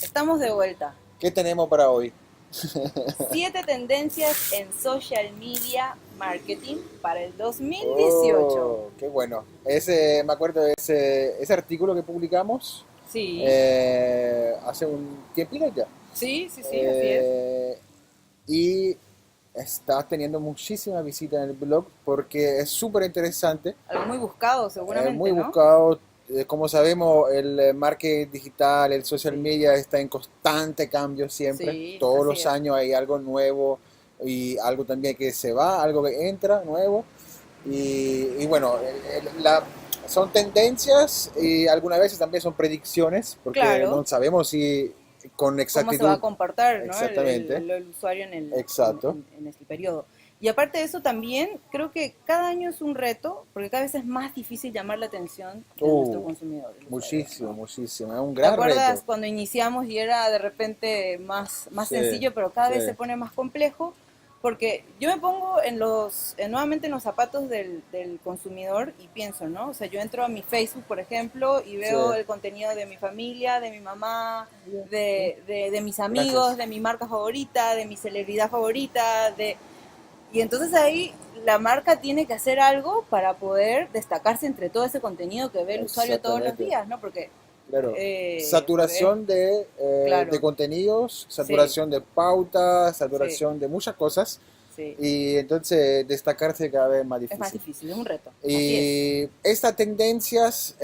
Estamos de vuelta. ¿Qué tenemos para hoy? 7 tendencias en social media marketing para el 2018. Oh, qué bueno. Me acuerdo de ese artículo que publicamos Sí, hace un tiempito ya. sí, sí, sí, así es. Eh, y está teniendo muchísimas visitas en el blog porque es súper interesante, Algo muy buscado muy seguramente, ¿no? buscado. Como sabemos, el marketing digital, el social Sí, media está en constante cambio siempre. sí, Todos así los es. años hay algo nuevo y algo también que se va, algo que entra nuevo. Y bueno, son tendencias y algunas veces también son predicciones porque Claro, no sabemos si con cómo se va a exactitud. comportar, ¿no? Exactamente, El usuario exacto. en este periodo. Y aparte de eso también, creo que cada año es un reto, porque cada vez es más difícil llamar la atención de nuestro Uh, consumidor, el usuario, muchísimo, ¿no? muchísimo. Es un ¿Te gran acuerdas reto. cuando iniciamos y era de repente más Sí, sencillo, pero cada sí, vez se pone más complejo? Porque yo me pongo nuevamente en los zapatos del consumidor y pienso, ¿no? O sea, yo entro a mi Facebook, por ejemplo, y sí. veo el contenido de mi familia, de mi mamá, Bien, bien. de mis amigos, Gracias. de mi marca favorita, de mi celebridad favorita, y entonces ahí la marca tiene que hacer algo para poder destacarse entre todo ese contenido que ve el usuario todos los Exactamente. días, ¿no? Claro. Porque Saturación de claro, contenidos, sí, saturación de pautas, sí, saturación de muchas cosas. sí. Y entonces destacarse cada vez más Es más difícil. difícil, es un reto. Así es. Y estas tendencias,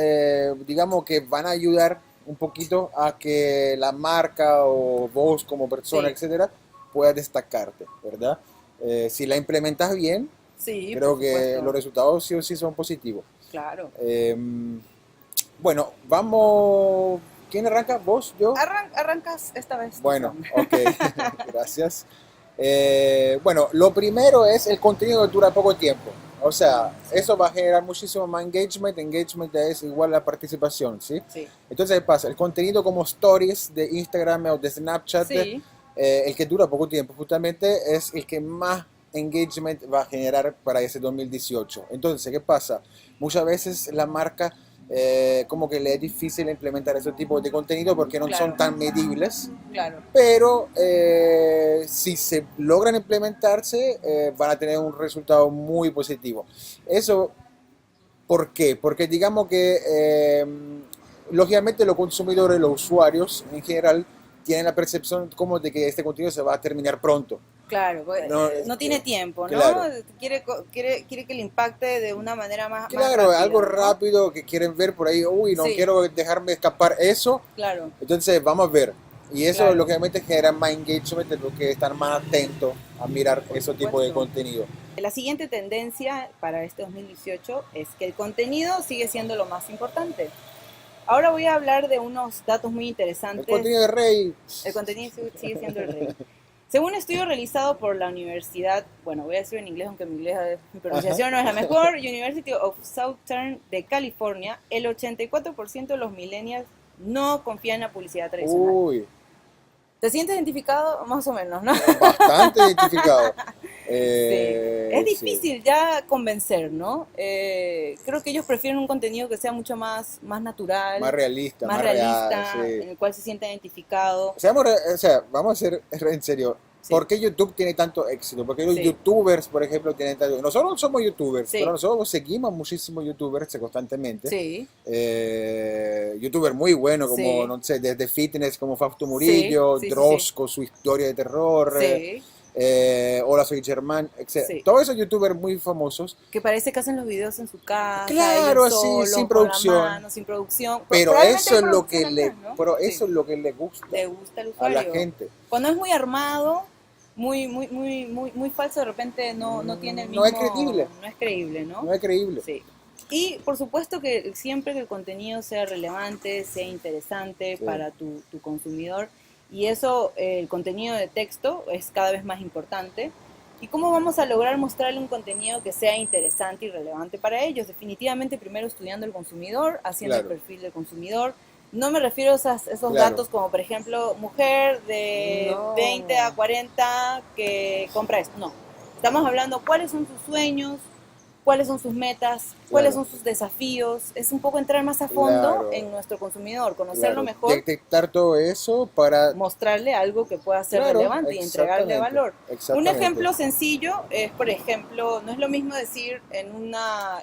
digamos que van a ayudar un poquito a que la marca o vos como persona, Sí, etcétera, pueda destacarte, ¿verdad? Si la implementas bien, sí, por creo que los supuesto. resultados sí o sí son positivos. Claro. Eh, bueno, vamos. ¿Quién arranca? ¿Vos? ¿Yo? Arrancas esta vez tú, Bueno, Sam. ok, gracias. Bueno, lo primero es el contenido que dura poco tiempo. O sea, Sí, eso va a generar muchísimo más engagement. Engagement es igual a participación, ¿sí? sí, Entonces, ¿qué pasa? El contenido como stories de Instagram o de Snapchat, sí, el que dura poco tiempo, justamente es el que más engagement va a generar para ese 2018. Entonces, ¿qué pasa? Muchas veces la marca como que le es difícil implementar ese tipo de contenido porque no son claro, tan medibles, claro. pero si se logran implementarse, van a tener un resultado muy positivo. Eso, ¿por qué? Porque digamos que lógicamente los consumidores, los usuarios en general, tienen la percepción como de que este contenido se va a terminar pronto. Claro, No, no tiene tiempo, ¿no? claro. Quiere que le impacte de una manera más Claro, algo rápida, ¿no? rápido que quieren ver por ahí, uy, no Sí, quiero dejarme escapar eso, claro, entonces vamos a ver. Y eso claro, lógicamente genera más engagement porque están más atentos a mirar por ese tipo de supuesto. contenido. La siguiente tendencia para este 2018 es que el contenido sigue siendo lo más importante. Ahora voy a hablar de unos datos muy El interesantes. contenido de Rey, El contenido sigue siendo el rey. Según un estudio realizado por la universidad, bueno, voy a decirlo en inglés, aunque mi ajá. pronunciación no es la mejor, University of Southern de California, el 84% de los millennials no confían en la publicidad tradicional. Uy, ¿Te sientes identificado? Más o menos, ¿no? bastante identificado. Sí, es Sí, difícil ya convencer, ¿no? Creo que ellos prefieren un contenido que sea mucho más más natural, realista, más más real, realista, sí. en el cual se sienta identificado. O sea, vamos a ser en serio. Sí, ¿Por qué YouTube tiene tanto éxito? Porque los sí, youtubers, por ejemplo, tienen tanto... Nosotros no somos youtubers, pero sí, nosotros seguimos muchísimos youtubers constantemente. sí, Youtubers muy buenos, como, sí, no sé, desde fitness, como Fausto sí, Murillo, sí, sí, sí, Dross con su historia de terror, sí, Hola, soy Germán, etc. sí. Todos esos youtubers muy famosos. Que parece que hacen los videos en su casa, ellos Claro, así, sin solos, con la producción. mano, sin producción. Pero Probablemente eso hay es lo producción que atrás, ¿no? pero Sí, eso es lo que le gusta le gusta al a la usuario. gente. Cuando es muy armado, muy falso, de repente no tiene el No es creíble, mismo, no es creíble, ¿no? no es creíble. Sí. Y por supuesto que siempre que el contenido sea relevante, sea interesante Sí, para tu consumidor, y eso, el contenido de texto es cada vez más importante. ¿Y cómo vamos a lograr mostrarle un contenido que sea interesante y relevante para ellos? Definitivamente primero estudiando el consumidor, haciendo el claro, perfil del consumidor. No me refiero a esos claro. datos como, por ejemplo, mujer de 20 a No, 40 que compra esto. No. Estamos hablando cuáles son sus sueños, cuáles son sus metas, cuáles Claro. son sus desafíos. Es un poco entrar más a fondo Claro, en nuestro consumidor, conocerlo claro. mejor, Detectar todo eso para... mostrarle algo que pueda ser Claro, relevante y entregarle exactamente, valor. Un exactamente. ejemplo sencillo es, por ejemplo, no es lo mismo decir en una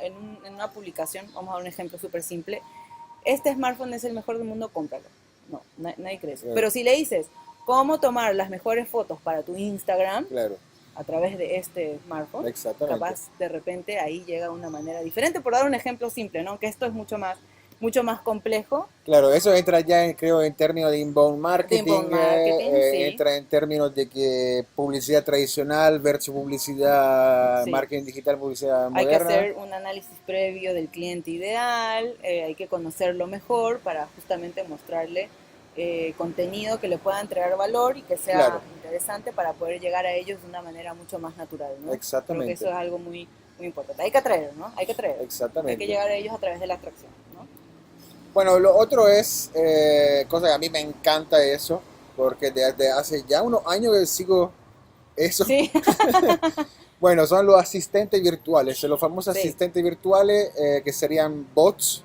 publicación, vamos a dar un ejemplo súper simple, este smartphone es el mejor del mundo, cómpralo. No, nadie cree eso. Claro, Pero si le dices, ¿cómo tomar las mejores fotos para tu Instagram claro, a través de este smartphone? exactamente. Capaz de repente ahí llega de una manera diferente, por dar un ejemplo simple, ¿no? Que esto es mucho más complejo Claro, eso entra ya, creo, en términos de inbound de marketing, inbound marketing, sí, entra en términos de que publicidad tradicional versus publicidad, sí. marketing digital, publicidad Hay que moderna. hacer un análisis previo del cliente ideal, hay que conocerlo mejor para justamente mostrarle contenido que le pueda entregar valor y que sea Claro, interesante para poder llegar a ellos de una manera mucho más natural, ¿no? Creo que eso exactamente, es algo muy importante. Hay que atraer, ¿no? Hay que atraer. Hay que exactamente. llegar a ellos a través de la atracción, ¿no? Bueno, lo otro es, cosa que a mí me encanta eso, porque desde hace ya unos años que sigo eso. Sí, Bueno, son los asistentes virtuales, los famosos sí. asistentes virtuales que serían bots.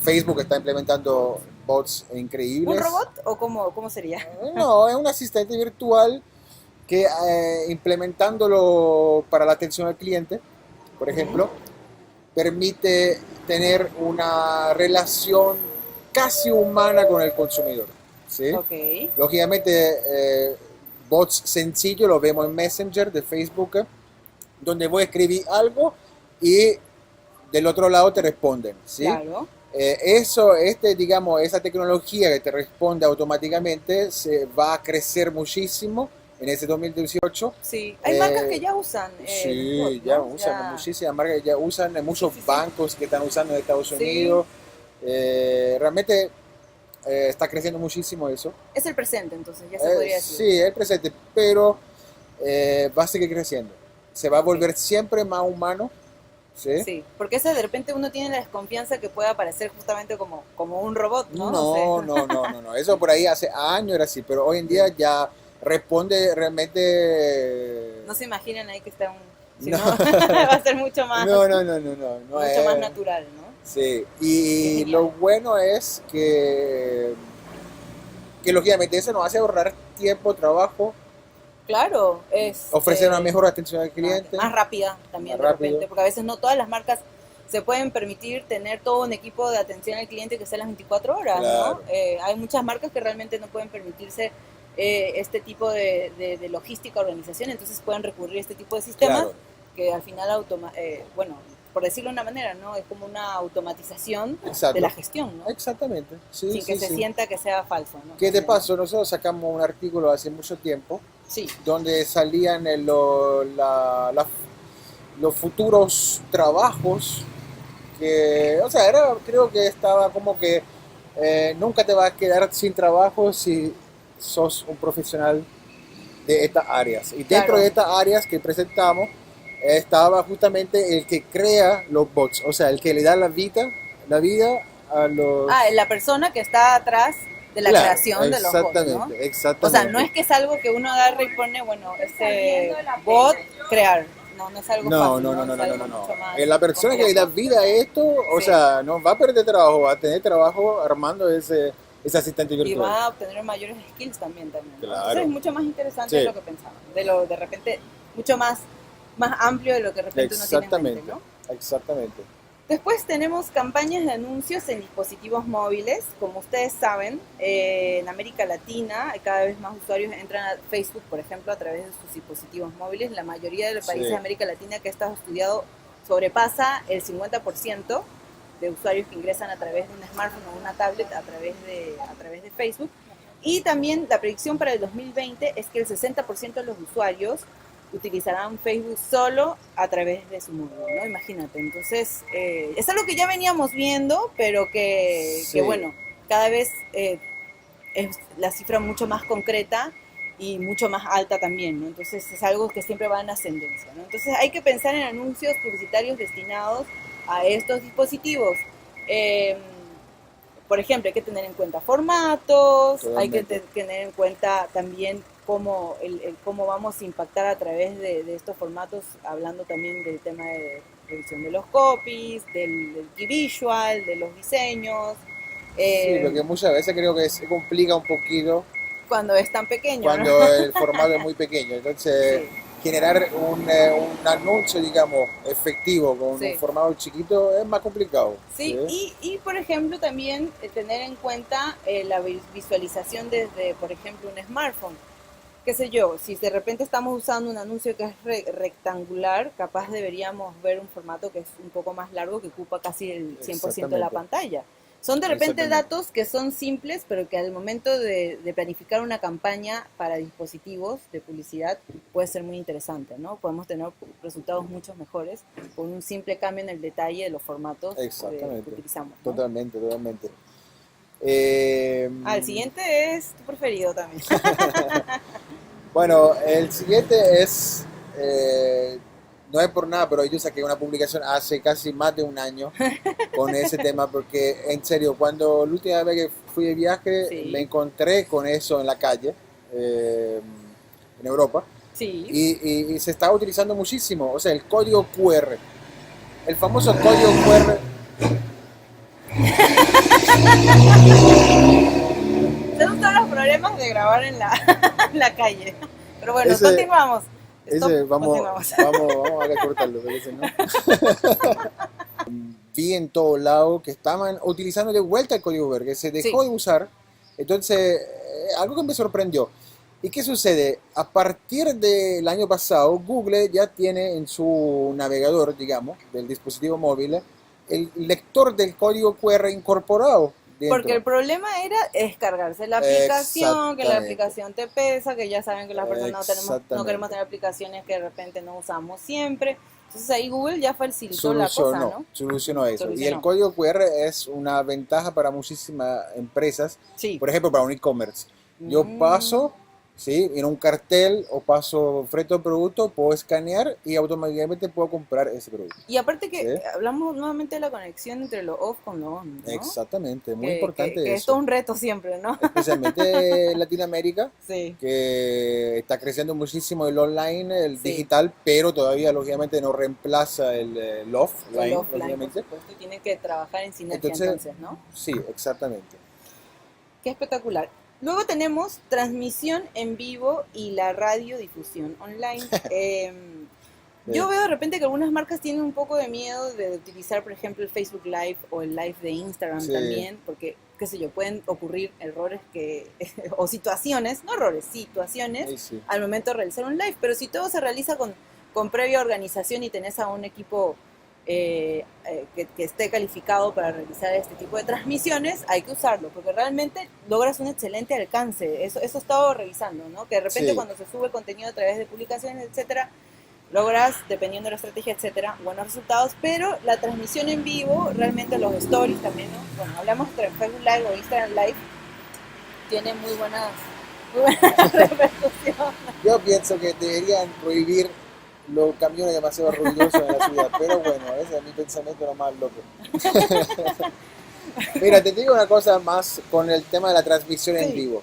Facebook está implementando bots ¿Un increíbles. robot o cómo sería? No, es un asistente virtual que implementándolo para la atención al cliente, por Ujú. ejemplo, permite tener una relación casi humana con el consumidor. ¿Sí? Ok, Lógicamente, bots sencillos, lo vemos en Messenger de Facebook, donde voy a escribir algo y del otro lado te responden, ¿sí? claro. Digamos, esa tecnología que te responde automáticamente se va a crecer muchísimo en ese 2018. Sí, hay marcas que Eh, ya usan los sí, bots, ya ¿no? usan, Ya, muchísimas marcas ya usan, sí, muchos sí, sí. bancos que están usando en Estados Sí, Unidos. Realmente está creciendo muchísimo eso. es el presente, entonces, ya se podría decir. Sí, es presente, pero va a seguir creciendo. Se va a Sí, volver siempre más humano, ¿sí? sí. Porque ese de repente uno tiene la desconfianza que pueda parecer justamente como un robot, ¿no? No sé. No, no, no, no, no. Eso por ahí hace años era así, pero hoy en día Sí. ya responde realmente. No se imaginan ahí que está un. Si No, no, va a ser no, no, no, no, no, no mucho más es. natural, ¿no? Sí, Qué y lo genial. bueno es que lógicamente eso nos hace ahorrar tiempo, trabajo, Claro, es ofrecer una mejor atención al cliente, más rápida más también de rápido. repente, porque a veces no todas las marcas se pueden permitir tener todo un equipo de atención al cliente que sea las 24 horas, ¿no? Claro, Hay muchas marcas que realmente no pueden permitirse este tipo de logística, organización, entonces pueden recurrir a este tipo de sistemas claro, que al final, bueno, por decirlo de una manera, ¿no? Es como una automatización de la exacto, gestión, ¿no? exactamente. Sí, Sin que sí, se sí. sienta que sea falso, ¿no? Que de También, ¿no? paso, nosotros sacamos un artículo hace mucho tiempo Sí, donde salían los futuros trabajos que, o sea, creo que estaba como que nunca te vas a quedar sin trabajo si sos un profesional de estas áreas. Y dentro de claro. estas áreas que presentamos estaba justamente el que crea los bots, o sea, el que le da la vida a Ah, los... la persona que está atrás de la Claro, creación de los bots, ¿no? exactamente, O sea, no exactamente. es que es algo que uno agarre y pone, bueno, este bot, crear. No, no es algo No, fácil, no, no, ¿no? no, Es no, no, algo no, no. mucho más La persona que le da complejo. vida a esto, o Sí. sea, no va a perder trabajo, va a tener trabajo armando ese asistente Y virtual. va a obtener mayores skills también, ¿no? Entonces es Claro. mucho más interesante de Sí, lo que pensaba. De repente, mucho más amplio de lo que de repente uno tiene en mente, exactamente, ¿no? exactamente. Después tenemos campañas de anuncios en dispositivos móviles. Como ustedes saben, en América Latina cada vez más usuarios entran a Facebook, por ejemplo, a través de sus dispositivos móviles. La mayoría de los países de Sí, América Latina que está estudiado sobrepasa el 50% de usuarios que ingresan a través de un smartphone o una tablet a través de Facebook. Y también la predicción para el 2020 es que el 60% de los usuarios utilizarán Facebook solo a través de su móvil, ¿no? Imagínate. Entonces, es algo que ya veníamos viendo, pero que sí, bueno, cada vez es la cifra mucho más concreta y mucho más alta también, ¿no? Entonces, es algo que siempre va en ascendencia, ¿no? Entonces, hay que pensar en anuncios publicitarios destinados a estos dispositivos. Eh, por ejemplo, hay que tener en cuenta formatos, hay que totalmente. tener en cuenta también cómo vamos a impactar a través de estos formatos, hablando también del tema de revisión de los copies, del key visual, de los diseños. Sí, eh, lo que muchas veces creo que se complica un poquito Cuando es tan pequeño, ¿no? cuando el formato es muy pequeño. Entonces, Sí, generar un anuncio, digamos, efectivo con un sí. formato chiquito es más complicado. ¿Sí? Sí, y por ejemplo también tener en cuenta la visualización desde, por ejemplo, un smartphone. Qué sé yo, si de repente estamos usando un anuncio que es rectangular, capaz deberíamos ver un formato que es un poco más largo, que ocupa casi el 100% de la Exactamente, pantalla. Son de repente exactamente. datos que son simples, pero que al momento de planificar una campaña para dispositivos de publicidad puede ser muy interesante, ¿no? Podemos tener resultados mucho mejores con un simple cambio en el detalle de los formatos que Exactamente, utilizamos, ¿no? totalmente, totalmente. Eh, El siguiente es tu preferido también. bueno, el siguiente es, no es por nada, pero yo saqué una publicación hace casi más de un año con ese tema, porque en serio, cuando la última vez que fui de viaje me Sí, encontré con eso en la calle, eh, en Europa, sí. y se está utilizando muchísimo, o sea, el código QR, el famoso código QR. Esos son los problemas de grabar en la, en la calle. Pero bueno, Ese, continuamos. Stop, ese continuamos. vamos a cortarlo, porque si no. Vi en todo lado que estaban utilizando de vuelta el código QR, que se Sí, dejó de usar. Entonces, algo que me sorprendió. ¿Y qué sucede? A partir del año pasado, Google ya tiene en su navegador, digamos, del dispositivo móvil, el lector del código QR incorporado porque dentro. el problema era descargarse la aplicación, que la Exactamente, aplicación te pesa, que ya saben que las personas no queremos exactamente. tener aplicaciones que de repente no usamos siempre. Entonces ahí Google ya facilitó la cosa, Solucionó, ¿no? solucionó eso. Y el Solucionó. código QR es una ventaja para muchísimas empresas, Sí. por ejemplo, para un e-commerce. Yo Mm. paso, ¿sí? En un cartel o paso frente a un producto, puedo escanear y automáticamente puedo comprar ese producto. Y aparte ¿Sí? que hablamos nuevamente de la conexión entre lo off con lo on, ¿no? Exactamente, muy Que importante es todo eso. un reto siempre, ¿no? Especialmente en Latinoamérica, Sí, que está creciendo muchísimo el online, el sí. digital, pero todavía lógicamente no reemplaza el El offline, offline, por lógicamente. supuesto, y tiene que trabajar en sinergia Entonces, entonces, ¿no? sí, exactamente. Qué espectacular. Luego tenemos transmisión en vivo y la radiodifusión online. Sí, Yo veo de repente que algunas marcas tienen un poco de miedo de utilizar, por ejemplo, el Facebook Live o el Live de Instagram sí, también, porque, qué sé yo, pueden ocurrir errores o situaciones, no errores, situaciones ahí sí. al momento de realizar un live, pero si todo se realiza con previa organización y tenés a un equipo que esté calificado para realizar este tipo de transmisiones, hay que usarlo, porque realmente logras un excelente alcance. Eso he estado revisando, ¿no? Que de repente Sí, cuando se sube contenido a través de publicaciones, etcétera, logras, dependiendo de la estrategia, etcétera, buenos resultados, pero la transmisión en vivo, realmente los stories también, ¿no? Bueno, hablamos entre Facebook Live o Instagram Live, tiene muy buenas repercusiones. yo pienso que deberían prohibir los camiones demasiado ruidosos en la ciudad, pero bueno, ese es mi pensamiento nomás loco. Mira, te digo una cosa más con el tema de la transmisión en Sí, vivo.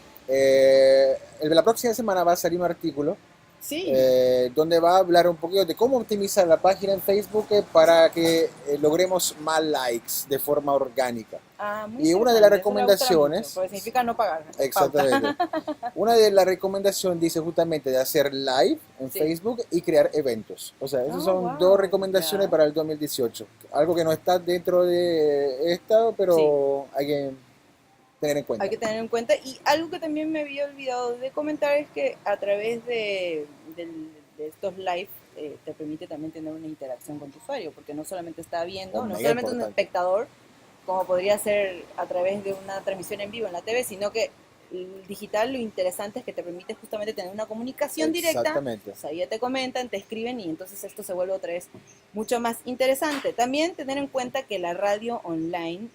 La próxima semana va a salir un artículo sí. donde va a hablar un poquito de cómo optimizar la página en Facebook para que logremos más likes de forma orgánica. Ah, muy Y una de las interesante, eso le va a gustar a muchos, recomendaciones, porque significa no pagar pauta. exactamente, una de las recomendaciones dice justamente de hacer live en Sí. Facebook y crear eventos. O sea, esas Oh, son dos wow, recomendaciones ya. para el 2018. Algo que no está dentro de esta, Sí, pero hay que tener en hay cuenta. que tener en cuenta. Y algo que también me había olvidado de comentar es que a través de estos live te permite también tener una interacción con tu usuario, porque no solamente está O viendo, no mega solamente un importante. espectador, como podría ser a través de una transmisión en vivo en la TV, sino que el digital lo interesante es que te permite justamente tener una comunicación directa, Exactamente. o sea, ya te comentan, te escriben y entonces esto se vuelve otra vez mucho más interesante. También tener en cuenta que la radio online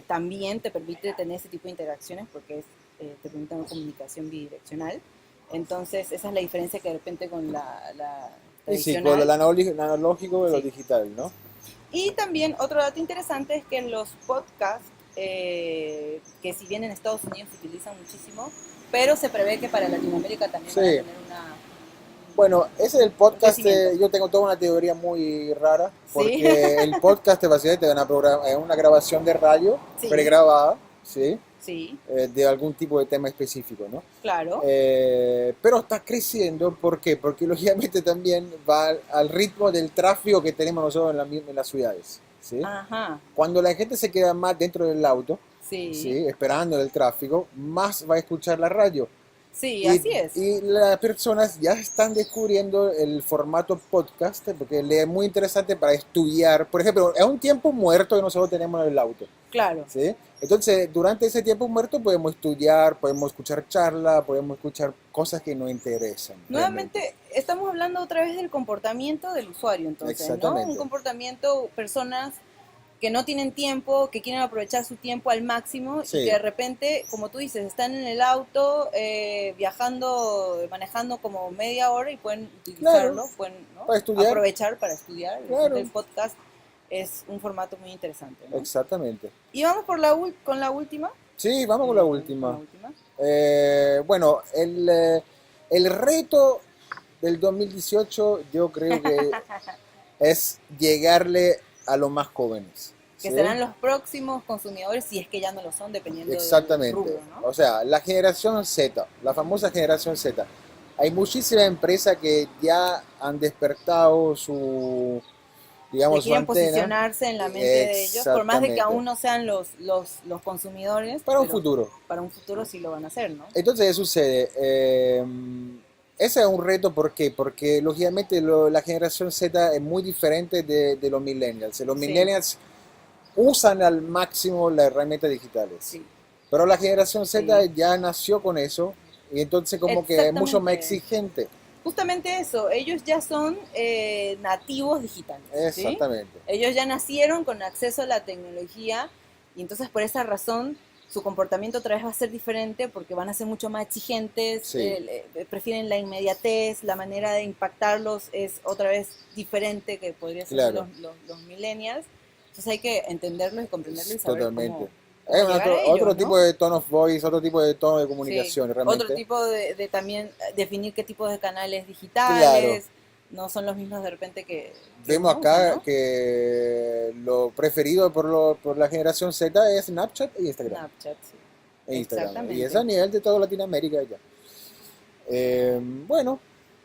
también te permite tener ese tipo de interacciones porque te permite una comunicación bidireccional. Entonces, esa es la diferencia que de repente con la Y sí, con tradicional. lo analógico y lo Sí. digital, ¿no? Y también otro dato interesante es que los podcasts que si bien en Estados Unidos se utilizan muchísimo, pero se prevé que para Latinoamérica también Sí. van a tener una... Bueno, ese del podcast, Crecimiento. yo tengo toda una teoría muy rara, Sí, porque el podcast básicamente es una grabación de radio sí, pregrabada, ¿sí? sí, De algún tipo de tema específico, ¿no? claro. Pero está creciendo, ¿por qué? Porque lógicamente también va al ritmo del tráfico que tenemos nosotros en las ciudades, ¿sí? Ajá, Cuando la gente se queda más dentro del auto, ¿sí? sí, Esperando el tráfico, más va a escuchar la radio. sí, Y, así es. y las personas ya están descubriendo el formato podcast, porque le es muy interesante para estudiar. Por ejemplo, es un tiempo muerto que nosotros tenemos en el auto, Claro. ¿sí? Entonces, durante ese tiempo muerto podemos estudiar, podemos escuchar charla, podemos escuchar cosas que nos interesan realmente. Nuevamente, estamos hablando otra vez del comportamiento del usuario, entonces, ¿no? Un Exactamente. comportamiento, personas que no tienen tiempo, que quieren aprovechar su tiempo al máximo y Sí, que de repente, como tú dices, están en el auto viajando, manejando como media hora y pueden claro, utilizarlo, pueden, ¿no? para estudiar, Aprovechar para estudiar. De repente claro, el podcast es un formato muy interesante, ¿no? exactamente. Y vamos con la última. Sí, vamos con la Vamos con la última. última. Bueno, el reto del 2018 yo creo que es llegarle a los más jóvenes, Que ¿sí? serán los próximos consumidores, si es que ya no lo son, dependiendo del Exactamente. rubro, ¿no? O sea, la generación Z, la famosa generación Z. Hay muchísimas empresas que ya han despertado su, Que digamos, su quieren antena. posicionarse en la mente de ellos, por más de que Exactamente. aún no sean los consumidores, Para un pero futuro. para un futuro sí lo van a hacer, ¿no? Entonces, ¿qué sucede? Ese es un reto, ¿por qué? Porque lógicamente la generación Z es muy diferente de los millennials. Los Sí, millennials usan al máximo las herramientas digitales, sí, pero la generación Z sí. ya nació con eso y entonces como que es mucho más Exactamente. exigente. Justamente eso, ellos ya son nativos digitales, ¿sí? Exactamente. Ellos ya nacieron con acceso a la tecnología y entonces por esa razón su comportamiento otra vez va a ser diferente porque van a ser mucho más exigentes, Sí, prefieren la inmediatez, la manera de impactarlos es otra vez diferente que podría ser claro, los millennials. Entonces hay que entenderlos y comprenderlos y saber totalmente. cómo Es llegar a otro ellos, tipo ¿no? de tone of voice, otro tipo de tono de Sí, comunicación, otro realmente. tipo de también definir qué tipos de canales Claro, digitales, no son los mismos de repente que vemos uno usa, acá ¿no? que lo preferido por la generación Z es Snapchat e Instagram. Snapchat, sí. E Instagram. Y eso a Exactamente. nivel de toda Latinoamérica ya. Bueno,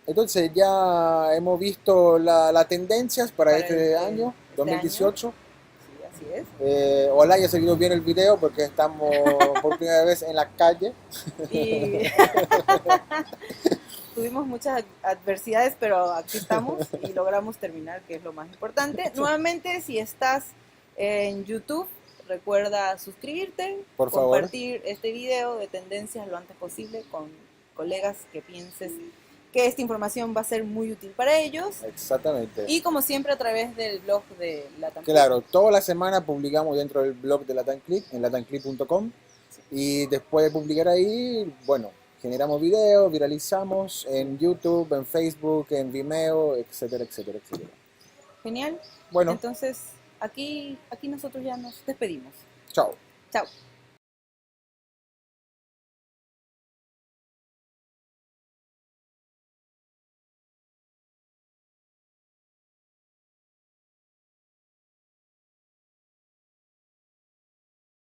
entonces ya hemos visto las tendencias para Para este año, este año, 2018. sí, así es. Ojalá haya salido bien el video porque estamos por primera vez en la calle. Y tuvimos muchas adversidades, pero aquí estamos y logramos terminar, que es lo más importante. Nuevamente, si estás en YouTube, recuerda suscribirte, Por favor. compartir este video de tendencias lo antes posible con colegas que pienses que esta información va a ser muy útil para ellos. Exactamente. Y como siempre a través del blog de Latam Click. Claro, toda la semana publicamos dentro del blog de LatanClick, en latanclick.com. Y después de publicar ahí, bueno, generamos videos, viralizamos en YouTube, en Facebook, en Vimeo, etcétera, etcétera, etcétera. Genial. Bueno, Entonces, aquí nosotros ya nos despedimos. chao. Chao.